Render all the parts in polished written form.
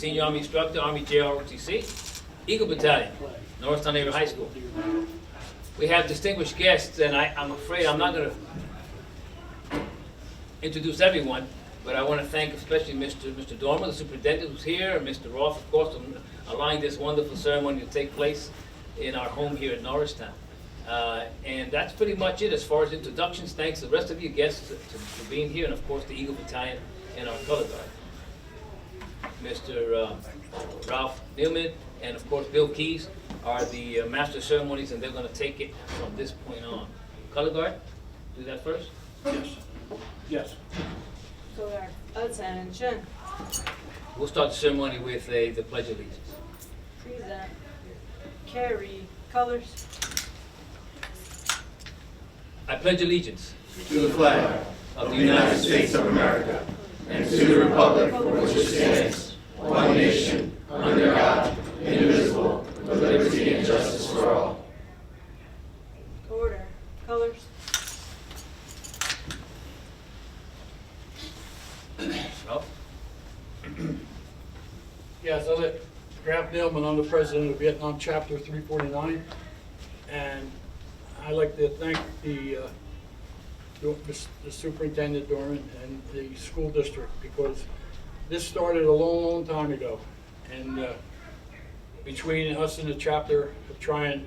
Senior Army Instructor, Army JROTC, Eagle Battalion, Norristown Area High School. We have distinguished guests, and I'm afraid I'm not going to introduce everyone, but I want to thank especially Mr. Dormer, the superintendent who's here, and Mr. Roth, of course, for allowing this wonderful ceremony to take place in our home here in Norristown. And that's pretty much it as far as introductions. Thanks to the rest of you guests for being here, and of course the Eagle Battalion and our color guard. Mr. Ralph Newman and of course Bill Keys are the master of ceremonies, and they're going to take it from this point on. Color guard, do that first? Yes. Yes. Color guard, attention. We'll start the ceremony with the Pledge of Allegiance. Present. Carry colors. I pledge allegiance to the flag of the United States of America and to the republic for which it stands, one nation, under God, indivisible, with liberty and justice for all. Order. Colors. Ralph? Yes, I'm Graf Nilman. I'm the president of Vietnam Chapter 349, and I'd like to thank the superintendent Dorman and the school district, because this started a long time ago, and between us and the chapter of trying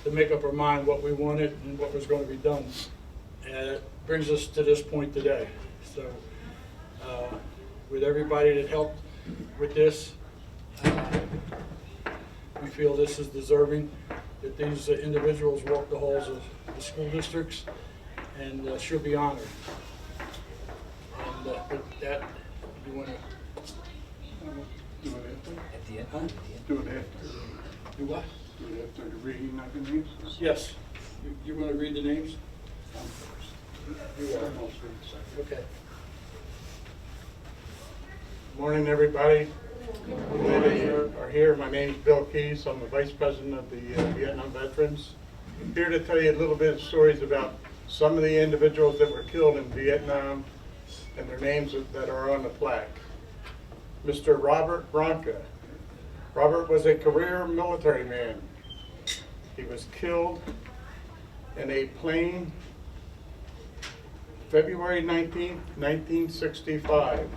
to make up our mind what we wanted and what was going to be done, and it brings us to this point today. So with everybody that helped with this, we feel this is deserving that these individuals walk the halls of the school districts and should be honored. And with that, you want to do it after? At the end? Huh? At the end. Do it after. Do what? Do it after the reading of the names? Yes. You want to read the names? You are. Okay. Morning, everybody. Are here. My name is Bill Keys. I'm the Vice President of the Vietnam Veterans. I'm here to tell you a little bit of stories about some of the individuals that were killed in Vietnam and their names that are on the plaque. Mr. Robert Bronca. Robert was a career military man. He was killed in a plane February 19, 1965.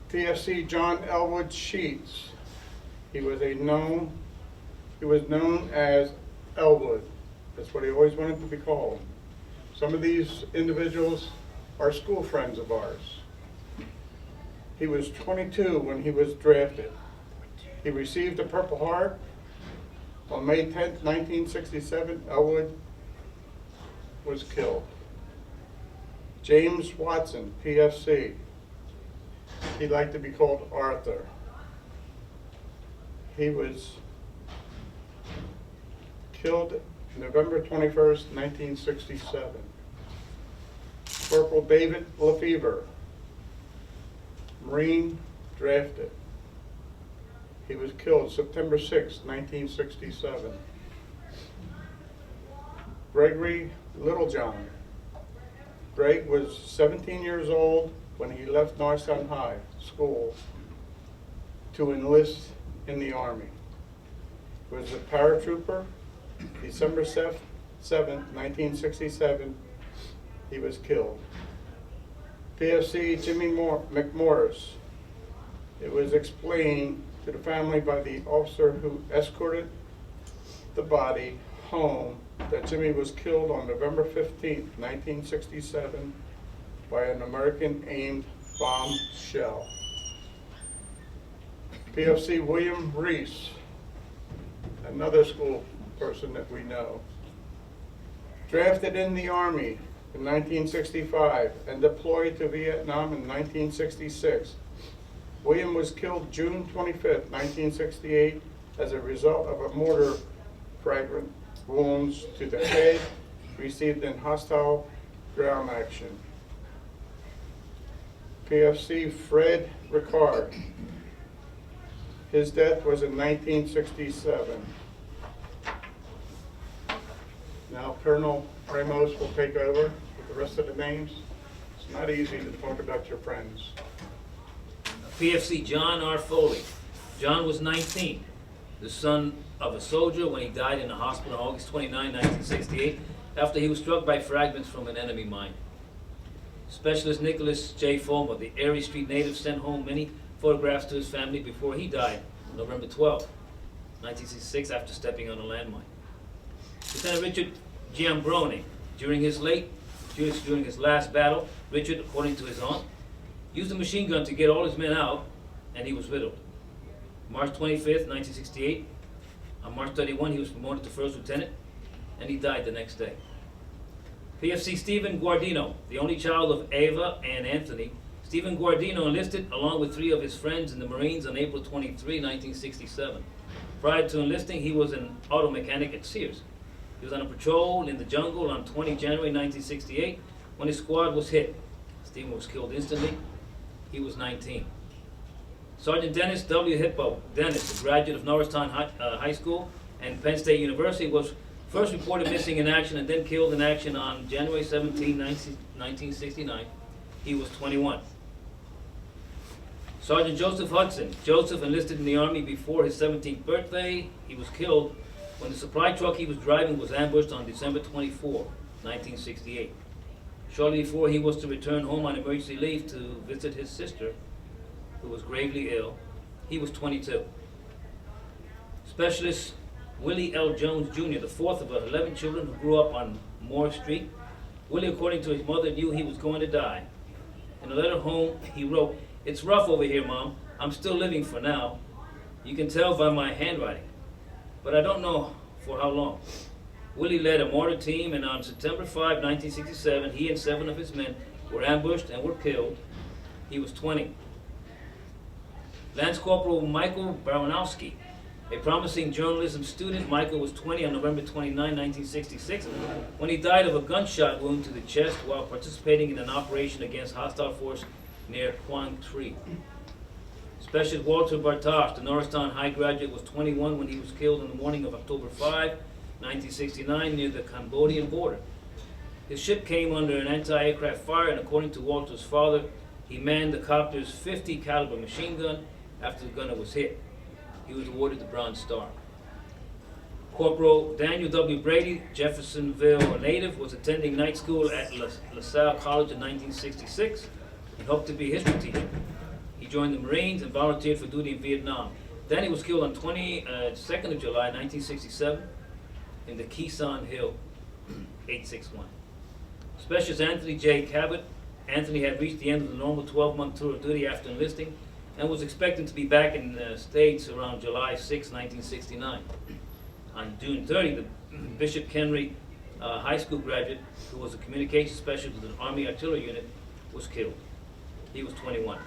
TFC John Elwood Sheets. He was known as Elwood. That's what he always wanted to be called. Some of these individuals are school friends of ours. He was 22 when he was drafted. He received a Purple Heart. On May 10, 1967, Elwood was killed. James Watson, PFC. He liked to be called Arthur. He was killed November 21st, 1967. Corporal David Lefevre, Marine, drafted. He was killed September 6, 1967. Gregory Littlejohn. Greg was 17 years old when he left Norristown High School to enlist in the Army. He was a paratrooper. December 7th, 1967, he was killed. PFC Jimmy McMorris. It was explained to the family by the officer who escorted the body home that Jimmy was killed on November 15th, 1967 by an American-aimed bomb shell. PFC William Reese, another school person that we know. Drafted in the Army in 1965 and deployed to Vietnam in 1966. William was killed June 25th, 1968 as a result of a mortar fragment wounds to the head received in hostile ground action. PFC Fred Ricard. His death was in 1967. Now Colonel Ramos will take over with the rest of the names. It's not easy to talk about your friends. PFC John R. Foley. John was 19, the son of a soldier when he died in a hospital on August 29, 1968, after he was struck by fragments from an enemy mine. Specialist Nicholas J. Fulmer, the Erie Street native, sent home many photographs to his family before he died, November 12, 1966, after stepping on a landmine. Lieutenant Richard Giambrone, during his last battle, Richard, according to his aunt, used a machine gun to get all his men out, and he was riddled. March 25th, 1968, on March 31, he was promoted to first lieutenant, and he died the next day. PFC Stephen Guardino, the only child of Ava and Anthony. Stephen Guardino enlisted along with 3 of his friends in the Marines on April 23, 1967. Prior to enlisting, he was an auto mechanic at Sears. He was on a patrol in the jungle on 20 January 1968 when his squad was hit. Stephen was killed instantly. He was 19. Sergeant Dennis W. Hippo. Dennis, a graduate of Norristown High School and Penn State University, was first reported missing in action and then killed in action on January 17, 1969. He was 21. Sergeant Joseph Hudson. Joseph enlisted in the Army before his 17th birthday. He was killed when the supply truck he was driving was ambushed on December 24, 1968. Shortly before he was to return home on emergency leave to visit his sister, who was gravely ill, he was 22. Specialist Willie L. Jones Jr., the 4th of 11 children who grew up on Moore Street. Willie, according to his mother, knew he was going to die. In a letter home, he wrote, "It's rough over here, Mom. I'm still living for now. You can tell by my handwriting. But I don't know for how long." Willie led a mortar team, and on September 5, 1967, he and 7 of his men were ambushed and were killed. He was 20. Lance Corporal Michael Baranowski, a promising journalism student. Michael was 20 on November 29, 1966, when he died of a gunshot wound to the chest while participating in an operation against hostile force near Quang Tri. Specialist Walter Bartosh, the Norristown High graduate, was 21 when he was killed in the morning of October 5, 1969, near the Cambodian border. His ship came under an anti-aircraft fire, and according to Walter's father, he manned the copter's .50 caliber machine gun after the gunner was hit. He was awarded the Bronze Star. Corporal Daniel W. Brady, Jeffersonville native, was attending night school at LaSalle College in 1966 and hoped to be a history teacher. He joined the Marines and volunteered for duty in Vietnam. Then he was killed on 22nd of July, 1967 in the Keeson Hill 861. Specialist Anthony J. Cabot. Anthony had reached the end of the normal 12-month tour of duty after enlisting and was expecting to be back in the States around July 6, 1969. On June 30, the Bishop Henry High School graduate, who was a communications specialist with the Army Artillery Unit, was killed. He was 21.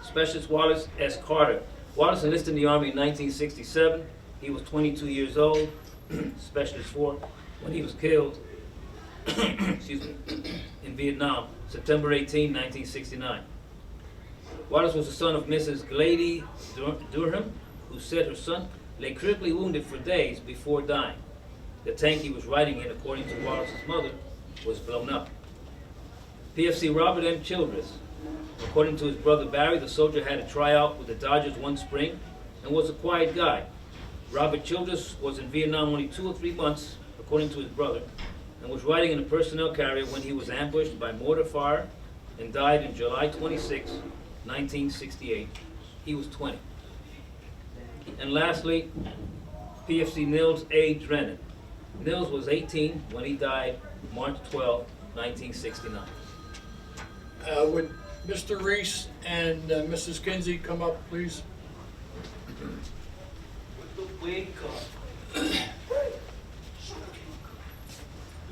Specialist Wallace S. Carter. Wallace enlisted in the Army in 1967. He was 22 years old, Specialist 4, when he was killed excuse me, in Vietnam, September 18, 1969. Wallace was the son of Mrs. Glady Durham, who said her son lay critically wounded for days before dying. The tank he was riding in, according to Wallace's mother, was blown up. PFC Robert M. Childress. According to his brother Barry, the soldier had a tryout with the Dodgers one spring and was a quiet guy. Robert Childress was in Vietnam only 2 or 3 months, according to his brother, and was riding in a personnel carrier when he was ambushed by mortar fire and died on July 26, 1968. He was 20. And lastly, PFC Nils A. Drennan. Nils was 18 when he died March 12, 1969. Would Mr. Reese and Mrs. Kinsey come up, please?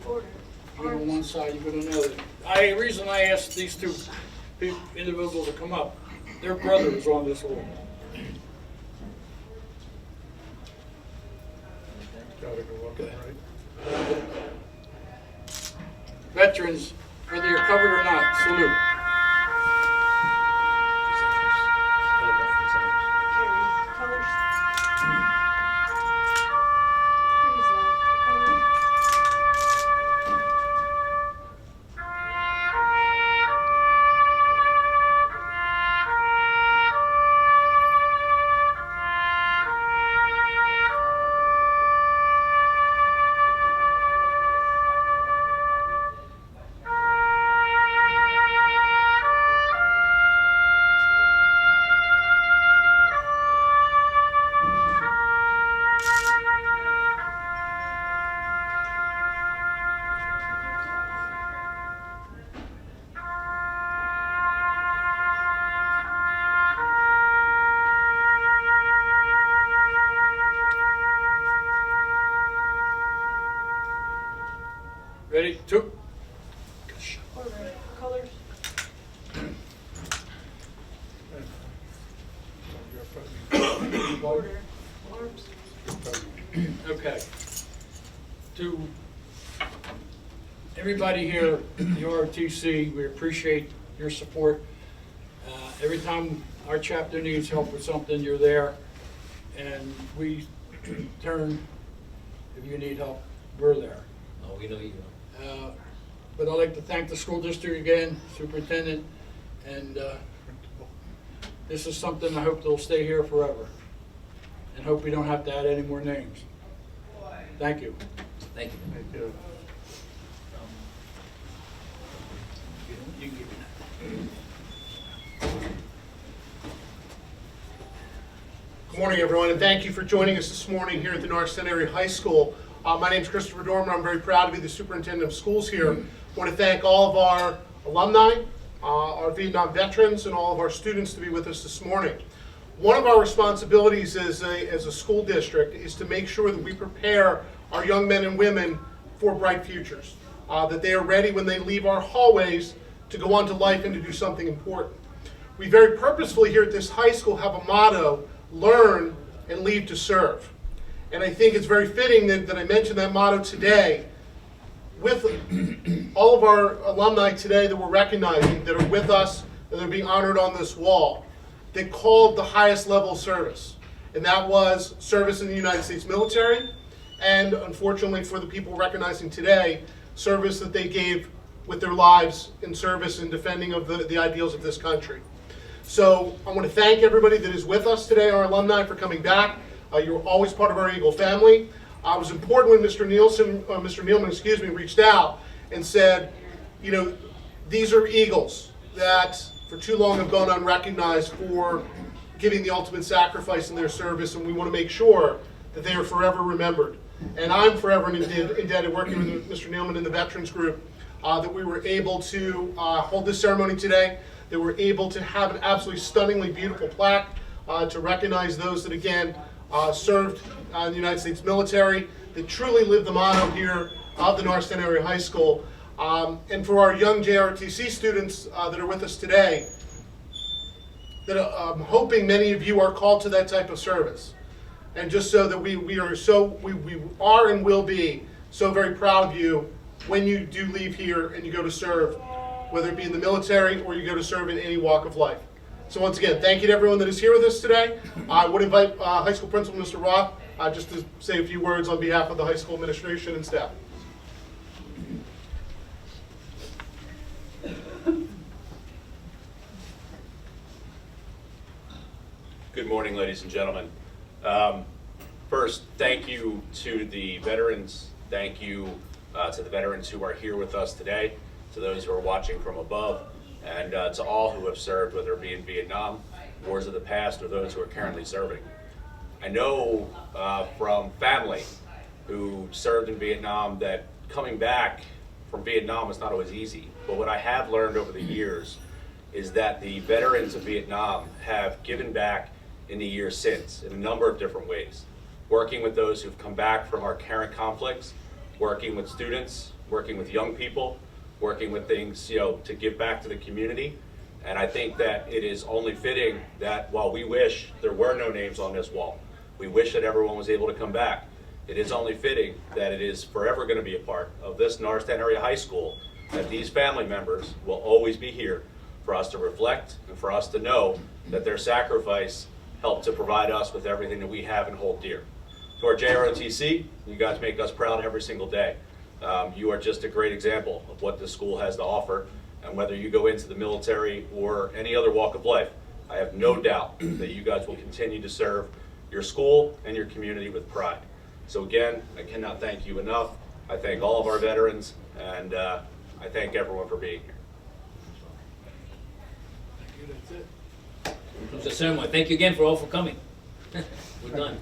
Order. You go on one side, you go to another. The reason I asked these 2 individuals to come up, their brother is on this wall. Gotta go up, right? Veterans, whether you're covered or not, salute. Carry. Colors. Present. Colors. Order. Alarms. Okay. To everybody here, the ROTC, we appreciate your support. Every time our chapter needs help with something, you're there. And we, in turn, if you need help, we're there. Oh, we know you. But I'd like to thank the school district again, superintendent, and this is something I hope they'll stay here forever. And hope we don't have to add any more names. Thank you. Thank you. Thank you. You can give me that. Good morning, everyone, and thank you for joining us this morning here at the NAHS Centenary High School. My name is Christopher Dormer. I'm very proud to be the superintendent of schools here. I want to thank all of our alumni, our Vietnam veterans, and all of our students to be with us this morning. One of our responsibilities as a school district is to make sure that we prepare our young men and women for bright futures, that they are ready when they leave our hallways to go on to life and to do something important. We very purposefully here at this high school have a motto, learn and leave to serve. And I think it's very fitting that I mention that motto today with all of our alumni today that we're recognizing, that are with us, that are being honored on this wall, that called the highest level of service. And that was service in the United States military, and unfortunately for the people recognizing today, service that they gave with their lives in service and defending of the ideals of this country. So I want to thank everybody that is with us today, our alumni, for coming back. You're always part of our Eagle family. It was important when Mr. Nealman, reached out and said, you know, these are Eagles that for too long have gone unrecognized for giving the ultimate sacrifice in their service, and we want to make sure that they are forever remembered. And I'm forever indebted, working with Mr. Nealman and the Veterans Group, that we were able to hold this ceremony today, that we're able to have an absolutely stunningly beautiful plaque to recognize those that, again, served in the United States military, that truly lived the motto here of the NAHS Centenary High School. And for our young JROTC students that are with us today, that I'm hoping many of you are called to that type of service. And just so that we are and will be so very proud of you when you do leave here and you go to serve, whether it be in the military or you go to serve in any walk of life. So once again, thank you to everyone that is here with us today. I would invite High School Principal Mr. Roth just to say a few words on behalf of the high school administration and staff. Good morning, ladies and gentlemen. First, thank you to the veterans. Thank you to the veterans who are here with us today, to those who are watching from above, and to all who have served, whether it be in Vietnam, wars of the past, or those who are currently serving. I know from family who served in Vietnam that coming back from Vietnam is not always easy. But what I have learned over the years is that the veterans of Vietnam have given back in the years since in a number of different ways. Working with those who've come back from our current conflicts, working with students, working with young people, working with things, to give back to the community. And I think that it is only fitting that while we wish there were no names on this wall, we wish that everyone was able to come back, it is only fitting that it is forever going to be a part of this NAHS Area High School, that these family members will always be here for us to reflect and for us to know that their sacrifice helped to provide us with everything that we have and hold dear. To our JROTC, you guys make us proud every single day. You are just a great example of what this school has to offer, and whether you go into the military or any other walk of life, I have no doubt that you guys will continue to serve your school and your community with pride. So again, I cannot thank you enough. I thank all of our veterans, and I thank everyone for being here. Thank you, that's it. It was a ceremony. Thank you again for all for coming. We're done.